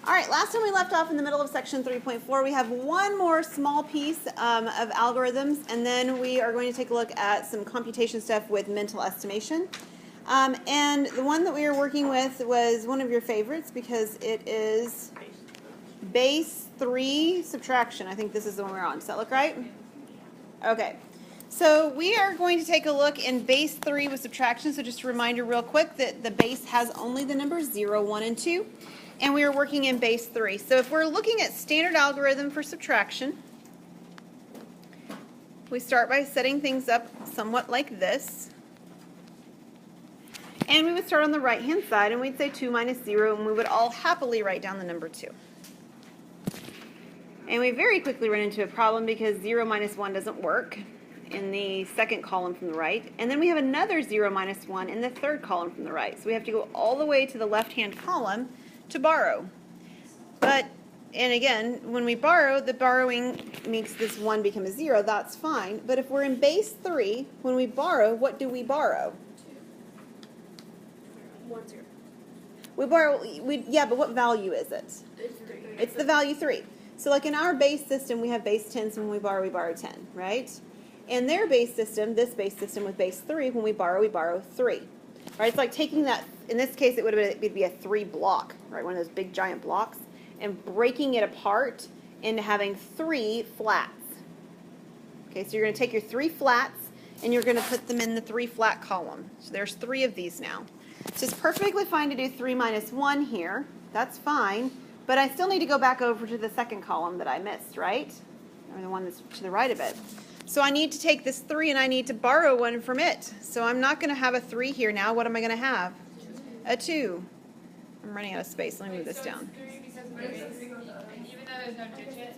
All right, last time we left off in the middle of section 3.4, we have one more small piece of algorithms, and then we are going to take a look at some computation stuff with mental estimation. And the one that we were working with was one of your favorites because it is base 3 subtraction. I think this is the one we're on. Does that look right? Okay. So we are going to take a look in base 3 with subtraction. So just a reminder real quick that the base has only the numbers 0, 1, and 2. And we are working in base 3. So if we're looking at standard algorithm for subtraction, we start by setting things up somewhat like this. And we would start on the right-hand side, and we'd say 2 minus 0, and we would all happily write down the number 2. And we very quickly run into a problem because 0 minus 1 doesn't work in the second column from the right. And then we have another 0 minus 1 in the third column from the right. So we have to go all the way to the left-hand column to borrow. And again, when we borrow, the borrowing makes this 1 become a 0. That's fine. But if we're in base 3, when we borrow, what do we borrow? 1, 0. We borrow, yeah, but what value is it? It's 3. It's the value 3. So like in our base system, we have base 10, so when we borrow 10, right? In their base system, this base system with base 3, when we borrow 3. Right? It's like taking that, in this case, it'd be a 3 block, right? One of those big giant blocks, and breaking it apart into having 3 flats. Okay, so you're going to take your 3 flats, and you're going to put them in the 3 flat column. So there's 3 of these now. So it's perfectly fine to do 3 minus 1 here. That's fine. But I still need to go back over to the second column that I missed, right? Or the one that's to the right of it. So I need to take this 3 and I need to borrow 1 from it. So I'm not going to have a 3 here now. What am I going to have? A 2. I'm running out of space. Let me move this down.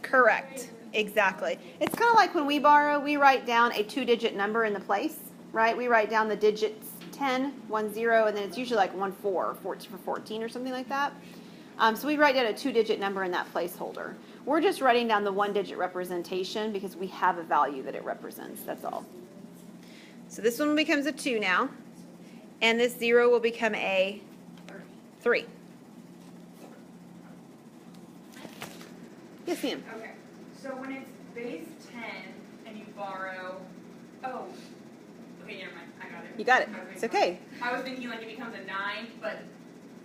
Correct. Exactly. It's kind of like when we borrow, we write down a 2-digit number in the place, right? We write down the digits 10, 1, 0, and then it's usually like 1, 4, for 14 or something like that. So we write down a 2-digit number in that placeholder. We're just writing down the 1-digit representation because we have a value that it represents. That's all. So this one becomes a 2 now. And this 0 will become a 3. Yes, ma'am? Okay. So when it's base 10 and you borrow... Oh. Okay, never mind. I got it. You got it. It's okay. I was thinking like it becomes a 9, but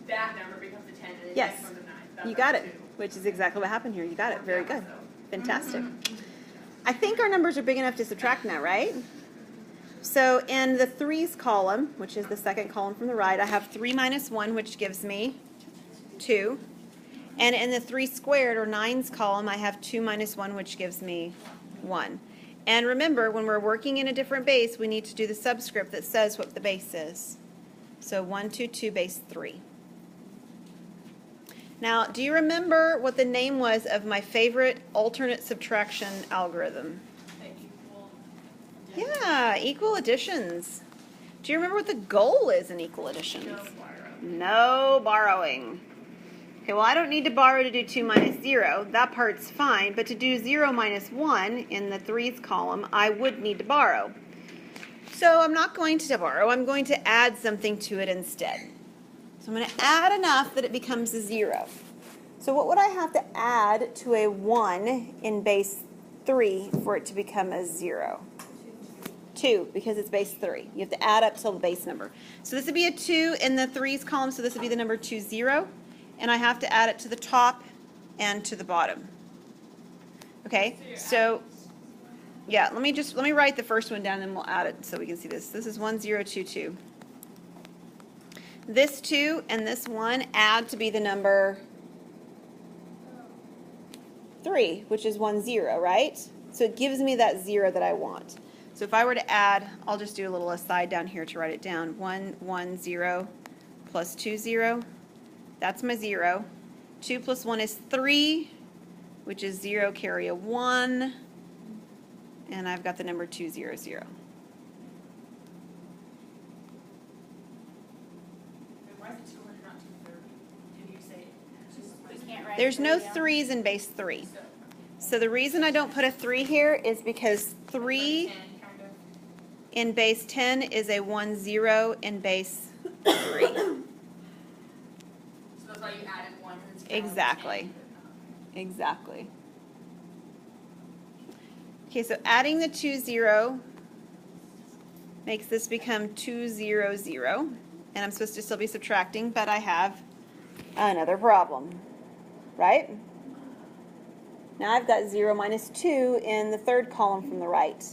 that number becomes a 10 and it Yes. becomes a 9. That's You got like it, 2. which is exactly what happened here. You got it. Very good. So. Fantastic. I think our numbers are big enough to subtract now, right? So in the 3's column, which is the second column from the right, I have 3 minus 1, which gives me 2. And in the 3 squared, or 9's column, I have 2 minus 1, which gives me 1. And remember, when we're working in a different base, we need to do the subscript that says what the base is. So 1, 2, 2, base 3. Now, do you remember what the name was of my favorite alternate subtraction algorithm? Yeah, equal additions. Do you remember what the goal is in equal additions? No borrowing. Okay, well, I don't need to borrow to do 2 minus 0. That part's fine. But to do 0 minus 1 in the 3's column, I would need to borrow. So I'm not going to borrow. I'm going to add something to it instead. So I'm going to add enough that it becomes a 0. So what would I have to add to a 1 in base 3 for it to become a 0? 2, because it's base 3. You have to add up till the base number. So this would be a 2 in the 3's column, so this would be the number 2, 0. And I have to add it to the top and to the bottom. Okay, so yeah, let me write the first one down and then we'll add it so we can see this. This is 1, 0, 2, 2. This 2 and this 1 add to be the number 3, which is 1, 0, right? So it gives me that 0 that I want. So if I were to add, I'll just do a little aside down here to write it down. 1, 1, 0 plus 2, 0. That's my 0. 2 plus 1 is 3, which is 0, carry a 1. And I've got the number 2, 0, 0. There's no 3's in base 3. So the reason I don't put a 3 here is because 3 in base 10 is a 1, 0 in base 3. So that's why you added 1. Exactly. Exactly. Okay, so adding the 2, 0 makes this become 2, 0, 0. And I'm supposed to still be subtracting, but I have another problem, right? Now I've got 0 minus 2 in the third column from the right.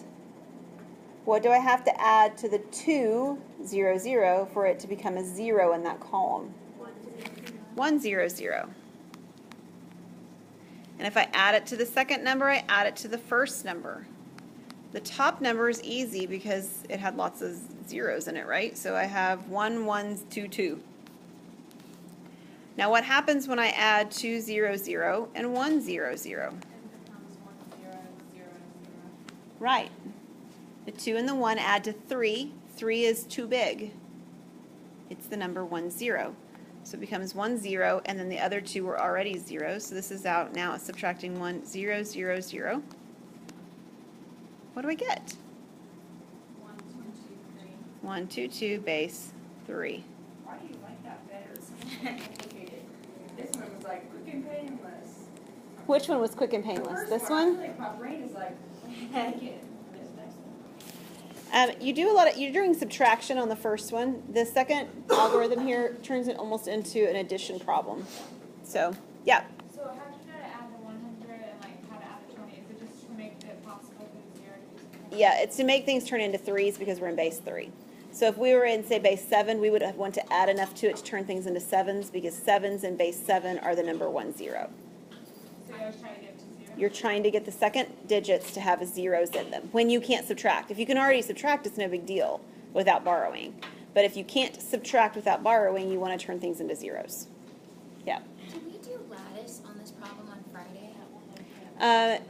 What do I have to add to the 2, 0, 0 for it to become a 0 in that column? 1, 0, 0. And if I add it to the second number, I add it to the first number. The top number is easy because it had lots of zeros in it, right? So I have 1, 1, 2, 2. Now what happens when I add 2, 0, 0 and 1, 0, 0? Right. The 2 and the 1 add to 3. 3 is too big. It's the number 1, 0. So it becomes 1, 0, and then the other two were already zeros. So this is out now. It's subtracting 1, 0, 0, 0. What do I get? 1, 2, 2, 3. 1, 2, 2, base 3. Why do you like that better? It's so complicated. This one was like quick and painless. Which one was quick and painless? This one? I feel like my brain is like, heck it. You're doing subtraction on the first one. The second algorithm here turns it almost into an addition problem. So, yeah. So how do you know to add the 100 and like how to add the 20? Is it just to make it possible to 0? Yeah, it's to make things turn into 3s because we're in base 3. So if we were in, say, base 7, we would want to add enough to it to turn things into 7s because 7s in base 7 are the number 1, 0. So I was trying to get to 0? You're trying to get the second digits to have zeros in them when you can't subtract. If you can already subtract, it's no big deal without borrowing. But if you can't subtract without borrowing, you want to turn things into zeros. Yeah. Did we do lattice on this problem on Friday?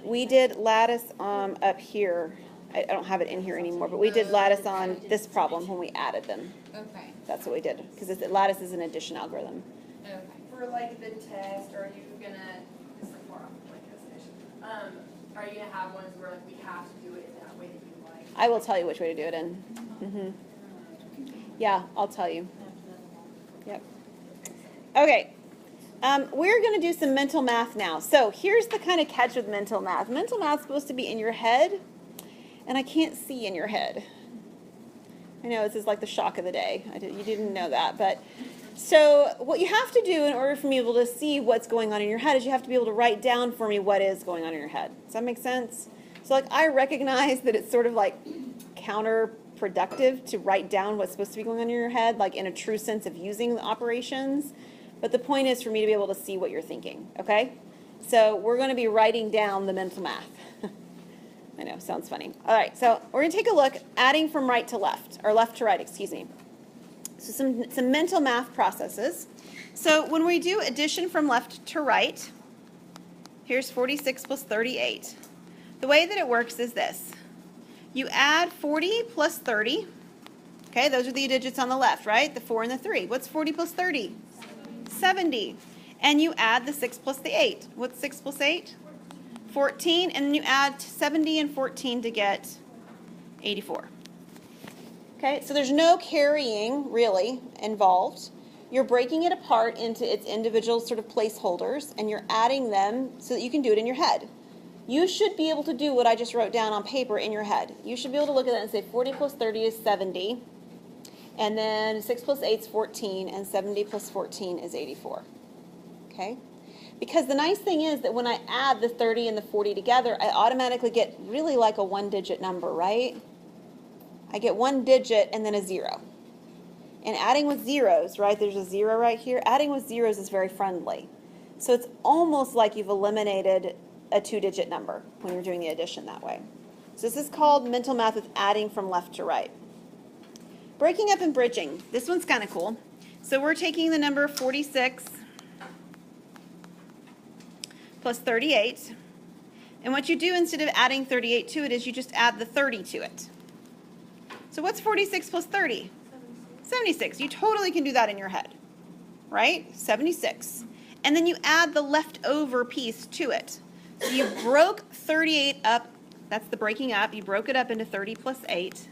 We did lattice up here. I don't have it in here anymore, but we did lattice on this problem when we added them. Okay. That's what we did because lattice is an addition algorithm. Okay. For like the test, are you gonna, this is like far off like estimation, are you gonna have ones where like we have to do it in that way that you like? I will tell you which way to do it in. Yeah, I'll tell you. Yep. Okay. We're going to do some mental math now. So here's the kind of catch with mental math. Mental math is supposed to be in your head, and I can't see in your head. I know this is like the shock of the day. You didn't know that, but so what you have to do in order for me to be able to see what's going on in your head is you have to be able to write down for me what is going on in your head. Does that make sense? So like I recognize that it's sort of like counterproductive to write down what's supposed to be going on in your head, like in a true sense of using the operations. But the point is for me to be able to see what you're thinking, okay? So we're going to be writing down the mental math. I know, sounds funny. All right, so we're going to take a look, adding from right to left, or left to right, excuse me. So some mental math processes. So when we do addition from left to right, here's 46 plus 38. The way that it works is this. You add 40 plus 30. Okay, those are the digits on the left, right? The 4 and the 3. What's 40 plus 30? 70. And you add the 6 plus the 8. What's 6 plus 8? 14. And then you add 70 and 14 to get 84. Okay, so there's no carrying, really, involved. You're breaking it apart into its individual sort of placeholders, and you're adding them so that you can do it in your head. You should be able to do what I just wrote down on paper in your head. You should be able to look at that and say 40 plus 30 is 70. And then 6 plus 8 is 14, and 70 plus 14 is 84. Okay? Because the nice thing is that when I add the 30 and the 40 together, I automatically get really like a one-digit number, right? I get one digit and then a 0. And adding with zeros, right, there's a 0 right here. Adding with zeros is very friendly. So it's almost like you've eliminated a two-digit number when you're doing the addition that way. So this is called mental math with adding from left to right. Breaking up and bridging. This one's kind of cool. So we're taking the number 46 plus 38. And what you do instead of adding 38 to it is you just add the 30 to it. So what's 46 plus 30? 76. You totally can do that in your head, right? 76. And then you add the leftover piece to it. So you broke 38 up. That's the breaking up. You broke it up into 30 plus 8.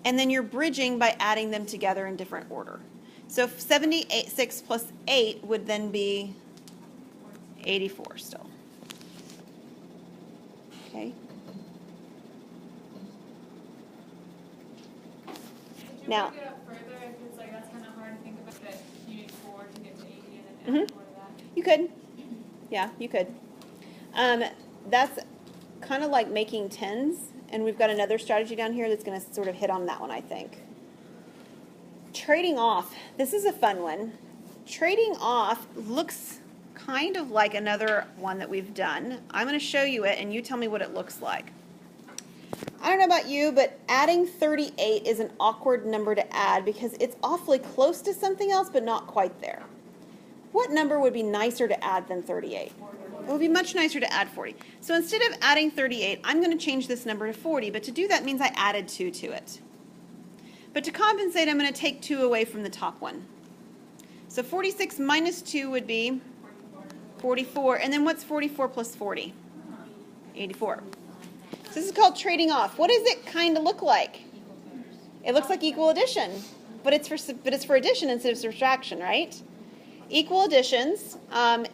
And then you're bridging by adding them together in different order. So 76 plus 8 would then be 84 still. Okay. Could you Now- break it up further if it's like that's kind of hard to think about that you need 4 to get to 80 and then add 4 to that? You could. Yeah, you could. That's kind of like making tens, and we've got another strategy down here that's going to sort of hit on that one, I think. Trading off. This is a fun one. Trading off looks kind of like another one that we've done. I'm going to show you it, and you tell me what it looks like. I don't know about you, but adding 38 is an awkward number to add because it's awfully close to something else, but not quite there. What number would be nicer to add than 38? It would be much nicer to add 40. So instead of adding 38, I'm going to change this number to 40, but to do that means I added 2 to it. But to compensate, I'm going to take 2 away from the top one. So 46 minus 2 would be 44. And then what's 44 plus 40? 84. So this is called trading off. What does it kind of look like? It looks like equal addition, but it's for addition instead of subtraction, right? Equal additions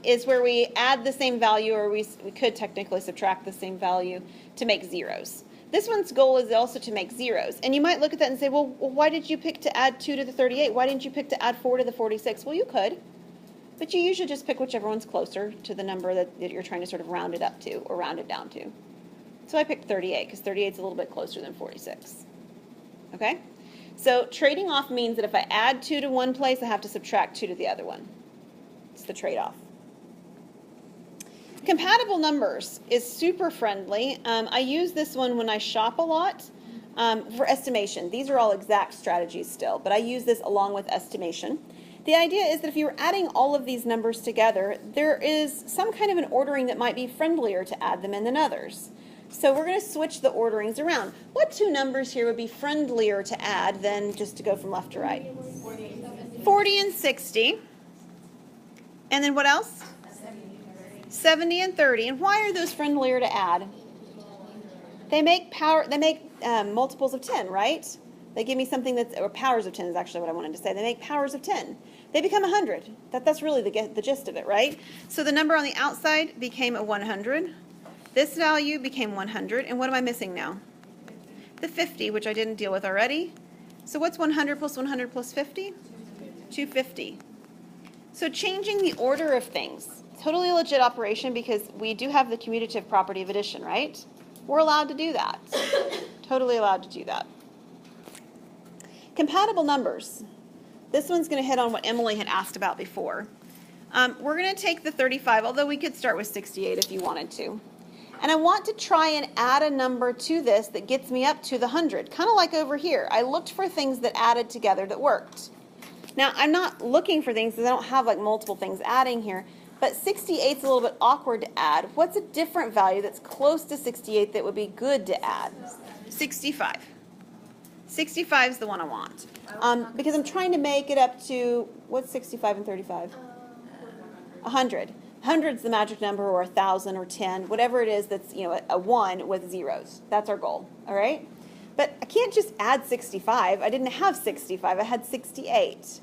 is where we add the same value, or we could technically subtract the same value to make zeros. This one's goal is also to make zeros. And you might look at that and say, well, why did you pick to add 2 to the 38? Why didn't you pick to add 4 to the 46? Well, you could, but you usually just pick whichever one's closer to the number that you're trying to sort of round it up to or round it down to. So I picked 38 because 38 is a little bit closer than 46. Okay? So trading off means that if I add 2 to one place, I have to subtract 2 to the other one. It's the trade-off. Compatible numbers is super friendly. I use this one when I shop a lot for estimation. These are all exact strategies still, but I use this along with estimation. The idea is that if you were adding all of these numbers together, there is some kind of an ordering that might be friendlier to add them in than others. So we're going to switch the orderings around. What 2 numbers here would be friendlier to add than just to go from left to right? 40 and 60. And then what else? 70 and 30. And why are those friendlier to add? They make multiples of 10, right? They give me something that's, or powers of 10 is actually what I wanted to say. They make powers of 10. They become 100. That's really the gist of it, right? So the number on the outside became a 100. This value became 100. And what am I missing now? The 50, which I didn't deal with already. So what's 100 plus 100 plus 50? 250. So changing the order of things, totally legit operation because we do have the commutative property of addition, right? We're allowed to do that. Totally allowed to do that. Compatible numbers. This one's going to hit on what Emily had asked about before. We're going to take the 35, although we could start with 68 if you wanted to. And I want to try and add a number to this that gets me up to the 100, kind of like over here. I looked for things that added together that worked. Now, I'm not looking for things because I don't have like multiple things adding here, but 68 is a little bit awkward to add. What's a different value that's close to 68 that would be good to add? 65. 65 is the one I want. Because I'm trying to make it up to, what's 65 and 35? 100. 100 is the magic number, or 1,000 or 10, whatever it is that's, you know, a 1 with zeros. That's our goal, all right? But I can't just add 65. I didn't have 65. I had 68.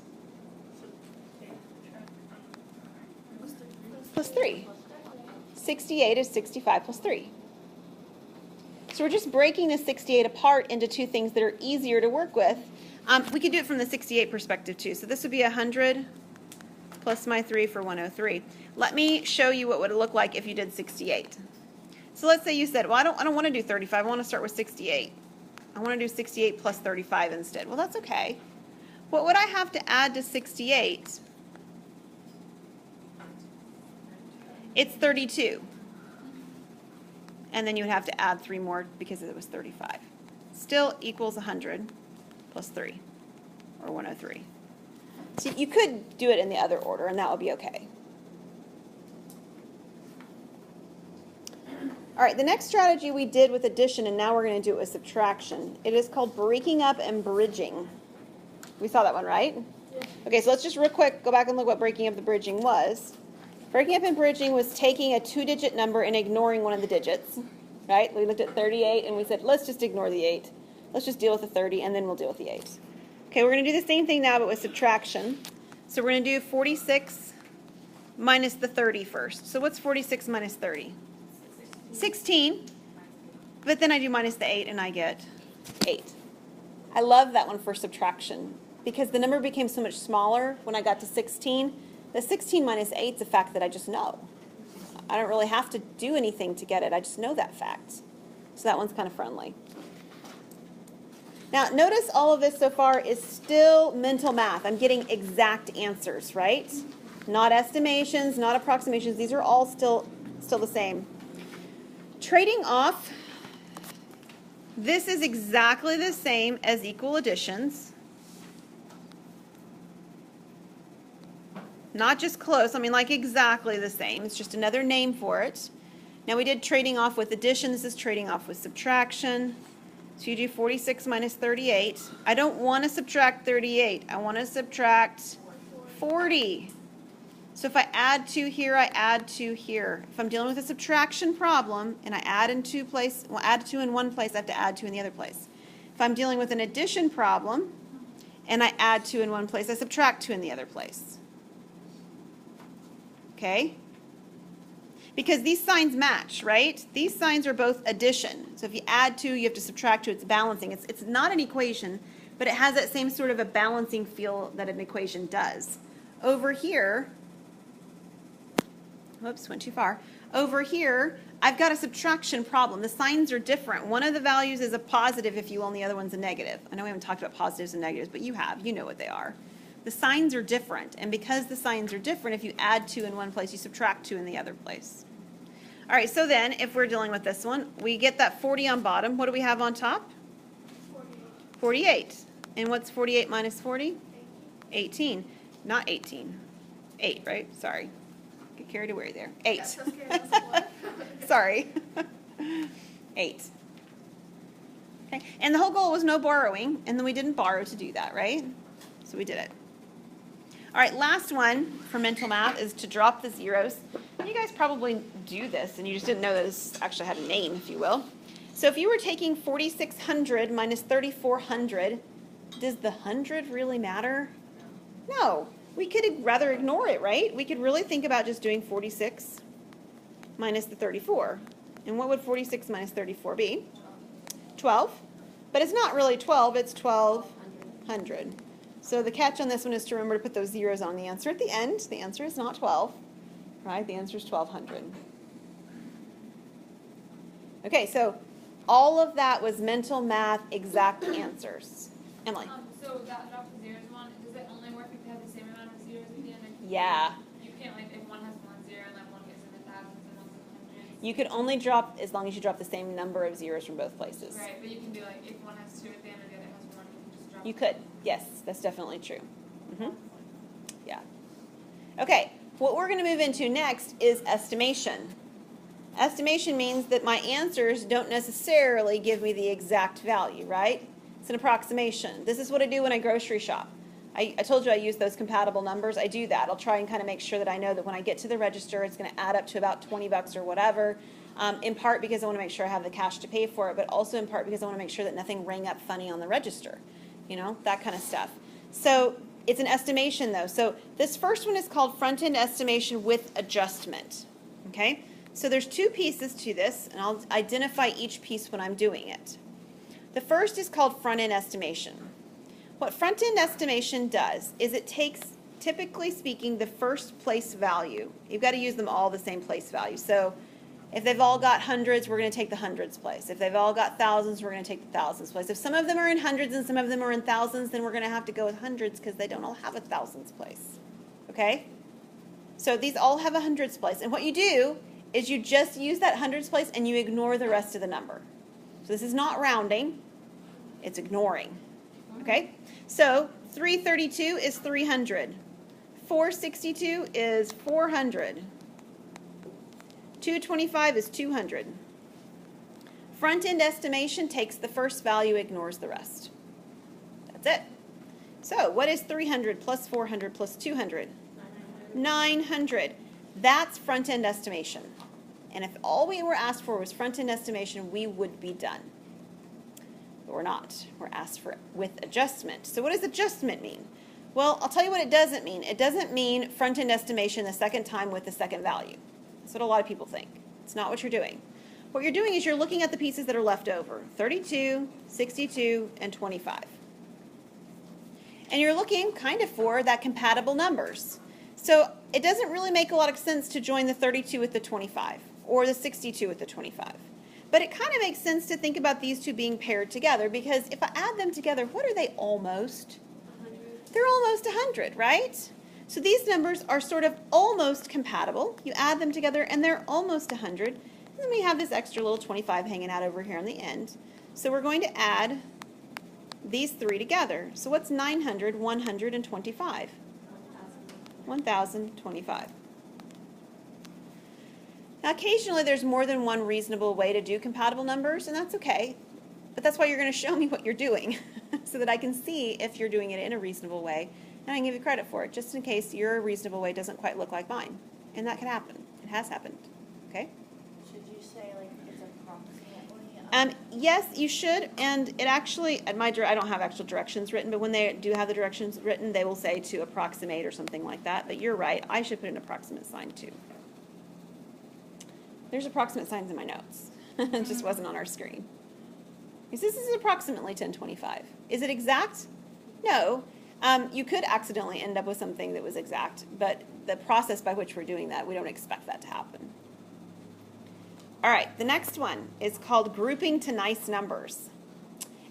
Plus 3. 68 is 65 plus 3. So we're just breaking the 68 apart into 2 things that are easier to work with. We could do it from the 68 perspective too. So this would be 100 plus my 3 for 103. Let me show you what would it look like if you did 68. So let's say you said, well, I don't want to do 35. I want to start with 68. I want to do 68 plus 35 instead. Well, that's okay. What would I have to add to 68? It's 32. And then you would have to add 3 more because it was 35. Still equals 100 plus 3, or 103. So you could do it in the other order, and that would be okay. All right, the next strategy we did with addition, and now we're going to do it with subtraction. It is called breaking up and bridging. We saw that one, right? Yeah. Okay, so let's just real quick go back and look what breaking up and bridging was. Breaking up and bridging was taking a 2-digit number and ignoring one of the digits, right? We looked at 38, and we said, let's just ignore the 8. Let's just deal with the 30, and then we'll deal with the 8. Okay, we're going to do the same thing now, but with subtraction. So we're going to do 46 minus the 30 first. So what's 46 minus 30? 16. But then I do minus the 8 and I get 8. I love that one for subtraction because the number became so much smaller when I got to 16. The 16 minus 8 is a fact that I just know. I don't really have to do anything to get it. I just know that fact. So that one's kind of friendly. Now, notice all of this so far is still mental math. I'm getting exact answers, right? Not estimations, not approximations. These are all still the same. Trading off, this is exactly the same as equal additions. Not just close, I mean like exactly the same. It's just another name for it. Now we did trading off with addition. This is trading off with subtraction. So you do 46 minus 38. I don't want to subtract 38. I want to subtract 40. So if I add 2 here, I add 2 here. If I'm dealing with a subtraction problem and I add in add 2 in one place, I have to add 2 in the other place. If I'm dealing with an addition problem and I add 2 in one place, I subtract 2 in the other place. Okay? Because these signs match, right? These signs are both addition. So if you add 2, you have to subtract 2. It's balancing. It's not an equation, but it has that same sort of a balancing feel that an equation does. Over here, whoops, went too far. Over here, I've got a subtraction problem. The signs are different. One of the values is a positive, if you will, and the other one's a negative. I know we haven't talked about positives and negatives, but you have. You know what they are. The signs are different, and because the signs are different, if you add 2 in one place, you subtract 2 in the other place. All right, so then, if we're dealing with this one, we get that 40 on bottom. What do we have on top? 48. And what's 48 minus 40? 18. Not 18. 8, right? Sorry. Get carried away there. 8. Sorry. 8. Okay, and the whole goal was no borrowing, and then we didn't borrow to do that, right? So we did it. All right, last one for mental math is to drop the zeros. You guys probably do this, and you just didn't know that this actually had a name, if you will. So if you were taking 4,600 minus 3,400, does the 100 really matter? No. We could rather ignore it, right? We could really think about just doing 46 minus the 34. And what would 46 minus 34 be? 12. But it's not really 12, it's 1,200. So the catch on this one is to remember to put those zeros on the answer at the end. The answer is not 12, right? The answer is 1,200. Okay, so all of that was mental math exact answers. Emily? So that drop the zeros one, does it only work if you have the same amount of zeros at the end? Yeah. You can't, like, if one has 1 0 and then one gets in the thousands and one's in the hundreds? You could only drop as long as you drop the same number of zeros from both places. Right, but you can do, like, if one has 2 at the end and the other has 1, you can just drop You it. could. Yes, that's definitely true. Yeah. Okay, what we're going to move into next is estimation. Estimation means that my answers don't necessarily give me the exact value, right? It's an approximation. This is what I do when I grocery shop. I told you I use those compatible numbers. I do that. I'll try and kind of make sure that I know that when I get to the register, it's going to add up to about 20 bucks or whatever, in part because I want to make sure I have the cash to pay for it, but also in part because I want to make sure that nothing rang up funny on the register, you know, that kind of stuff. So it's an estimation, though. So this first one is called Frontend Estimation with Adjustment, okay? So there's 2 pieces to this, and I'll identify each piece when I'm doing it. The first is called Front-End Estimation. What Front-End Estimation does is it takes, typically speaking, the first place value. You've got to use them all the same place value. So if they've all got hundreds, we're going to take the hundreds place. If they've all got thousands, we're going to take the thousands place. If some of them are in hundreds and some of them are in thousands, then we're going to have to go with hundreds because they don't all have a thousands place. Okay? So these all have a hundreds place. And what you do is you just use that hundreds place and you ignore the rest of the number. So this is not rounding, it's ignoring. Okay? So 332 is 300. 462 is 400. 225 is 200. Front-end estimation takes the first value, ignores the rest. That's it. So what is 300 plus 400 plus 200? 900. That's front-end estimation. And if all we were asked for was front-end estimation, we would be done. But we're not. We're asked for with adjustment. So what does adjustment mean? Well, I'll tell you what it doesn't mean. It doesn't mean front-end estimation the second time with the second value. That's what a lot of people think. It's not what you're doing. What you're doing is you're looking at the pieces that are left over, 32, 62, and 25. And you're looking kind of for that compatible numbers. So it doesn't really make a lot of sense to join the 32 with the 25 or the 62 with the 25. But it kind of makes sense to think about these two being paired together, because if I add them together, what are they almost? 100. They're almost 100, right? So these numbers are sort of almost compatible. You add them together and they're almost 100. And then we have this extra little 25 hanging out over here on the end. So we're going to add these three together. So what's 900, 125? 1025. Now occasionally there's more than one reasonable way to do compatible numbers, and that's okay. But that's why you're going to show me what you're doing so that I can see if you're doing it in a reasonable way, and I can give you credit for it, just in case your reasonable way doesn't quite look like mine. And that can happen. It has happened. Okay? Should you say like it's approximately? Yes, you should, and it actually, at my I don't have actual directions written, but when they do have the directions written, they will say to approximate or something like that. But you're right, I should put an approximate sign too. There's approximate signs in my notes. It just wasn't on our screen. This is approximately 1025. Is it exact? No. You could accidentally end up with something that was exact, but the process by which we're doing that, we don't expect that to happen. All right, the next one is called grouping to nice numbers.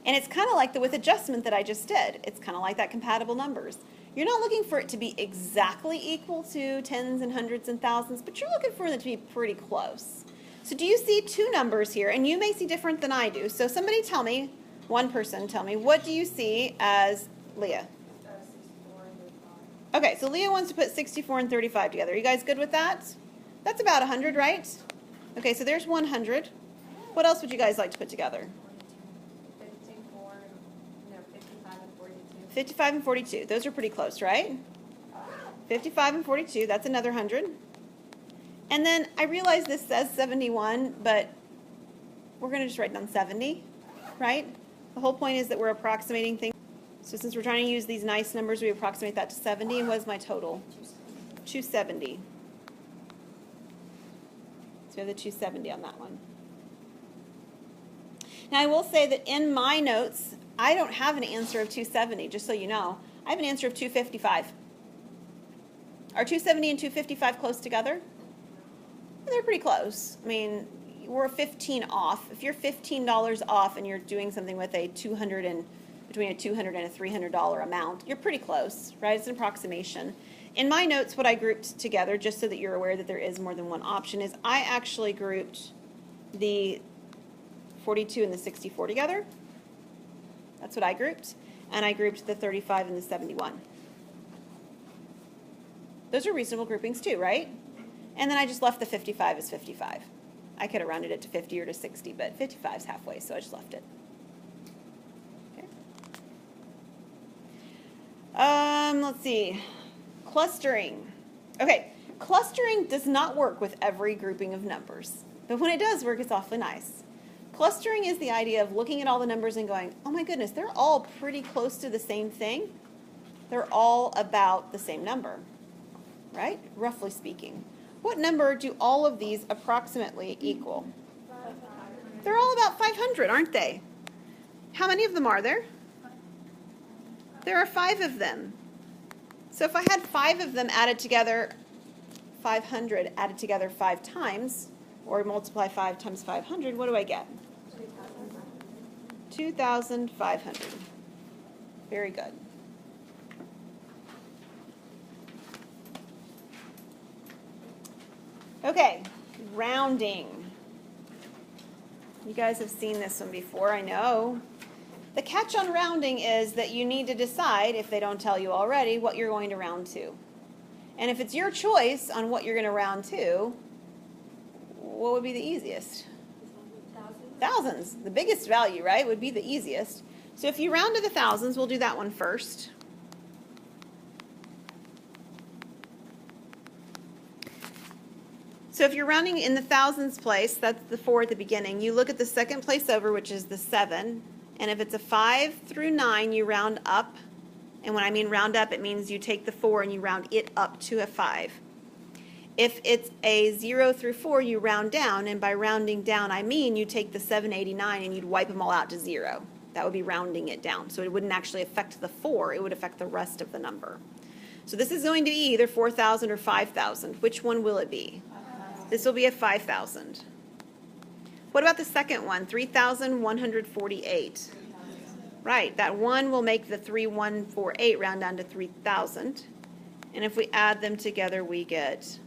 And it's kind of like the with adjustment that I just did. It's kind of like that compatible numbers. You're not looking for it to be exactly equal to tens and hundreds and thousands, but you're looking for it to be pretty close. So do you see two numbers here? And you may see different than I do. So somebody tell me, one person tell me, what do you see as Leah? 64 and 35. Okay, so Leah wants to put 64 and 35 together. Are you guys good with that? That's about 100, right? Okay, so there's 100. What else would you guys like to put together? 55 and 42. 55 and 42. Those are pretty close, right? 55 and 42, that's another 100. And then I realize this says 71, but we're going to just write down 70, right? The whole point is that we're approximating things. So since we're trying to use these nice numbers, we approximate that to 70. And what is my total? 270. So we have the 270 on that one. Now I will say that in my notes, I don't have an answer of 270, just so you know. I have an answer of 255. Are 270 and 255 close together? They're pretty close. I mean, we're 15 off. If you're $15 off and you're doing something with a between a $200 and a $300 amount, you're pretty close, right? It's an approximation. In my notes, what I grouped together, just so that you're aware that there is more than one option, is I actually grouped the 42 and the 64 together. That's what I grouped. And I grouped the 35 and the 71. Those are reasonable groupings too, right? And then I just left the 55 as 55. I could have rounded it to 50 or to 60, but 55 is halfway, so I just left it. Okay. Let's see. Clustering. Okay, clustering does not work with every grouping of numbers, but when it does work, it's awfully nice. Clustering is the idea of looking at all the numbers and going, oh my goodness, they're all pretty close to the same thing. They're all about the same number, right? Roughly speaking. What number do all of these approximately equal? 500. They're all about 500, aren't they? How many of them are there? There are 5 of them. So if I had 5 of them added together, 500 added together 5 times, or multiply 5 times 500, what do I get? 2,500. Very good. Okay, rounding. You guys have seen this one before, I know. The catch on rounding is that you need to decide, if they don't tell you already, what you're going to round to. And if it's your choice on what you're going to round to, what would be the easiest? Thousands. The biggest value, right, would be the easiest. So if you round to the thousands, we'll do that one first. So if you're rounding in the thousands place, that's the 4 at the beginning, you look at the second place over, which is the 7. And if it's a 5 through 9, you round up And when I mean round up, it means you take the 4 and you round it up to a 5. If it's a 0 through 4, you round down, and by rounding down, I mean you take the 789 and you'd wipe them all out to 0. That would be rounding it down. So it wouldn't actually affect the 4, it would affect the rest of the number. So this is going to be either 4,000 or 5,000. Which one will it be? This will be a 5,000. What about the second one, 3,148? Right, that 1 will make the 3,148 round down to 3,000. And if we add them together, we get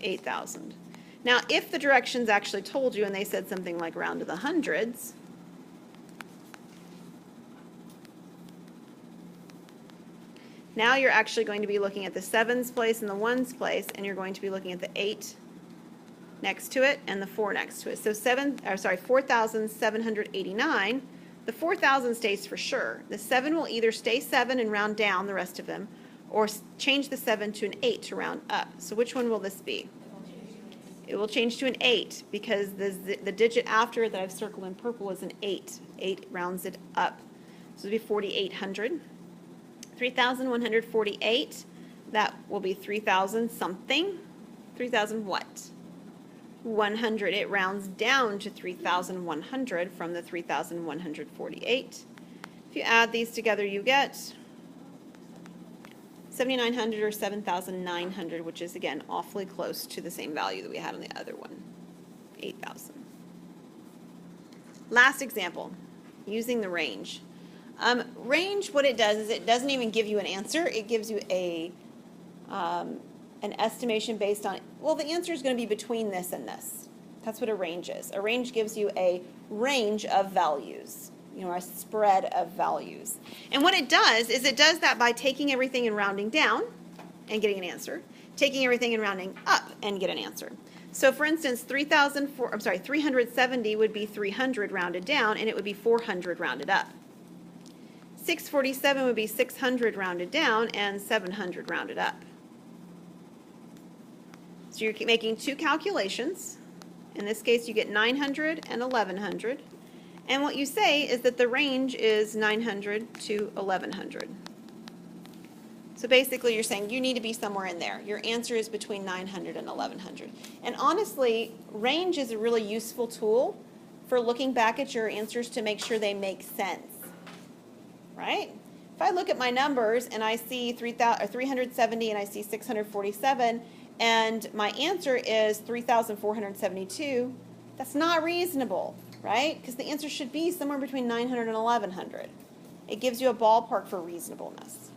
8,000. Now, if the directions actually told you and they said something like round to the hundreds, now you're actually going to be looking at the 7's place and the 1's place, and you're going to be looking at the 8 next to it and the 4 next to it. So 4,789, the 4,000 stays for sure. The 7 will either stay 7 and round down the rest of them, or change the 7 to an 8 to round up. So which one will this be? It will change to an 8 because the digit after it that I've circled in purple is an 8. 8 rounds it up. So it'll be 4,800. 3,148, that will be 3,000 something. 3,000 what? 100. It rounds down to 3,100 from the 3,148. If you add these together, you get 7,900 or 7,900, which is, again, awfully close to the same value that we had on the other one, 8,000. Last example, using the range. Range, what it does is it doesn't even give you an answer. It gives you an estimation based on, well, the answer is going to be between this and this. That's what a range is. A range gives you a range of values, a spread of values. And what it does is it does that by taking everything and rounding down and getting an answer, taking everything and rounding up and get an answer. So for instance, 370 would be 300 rounded down, and it would be 400 rounded up. 647 would be 600 rounded down and 700 rounded up. So you're making two calculations. In this case, you get 900 and 1100. And what you say is that the range is 900 to 1100. So basically, you're saying you need to be somewhere in there. Your answer is between 900 and 1100. And honestly, range is a really useful tool for looking back at your answers to make sure they make sense. Right? If I look at my numbers and I see 370 and I see 647 and my answer is 3,472, that's not reasonable, right? Because the answer should be somewhere between 900 and 1100. It gives you a ballpark for reasonableness.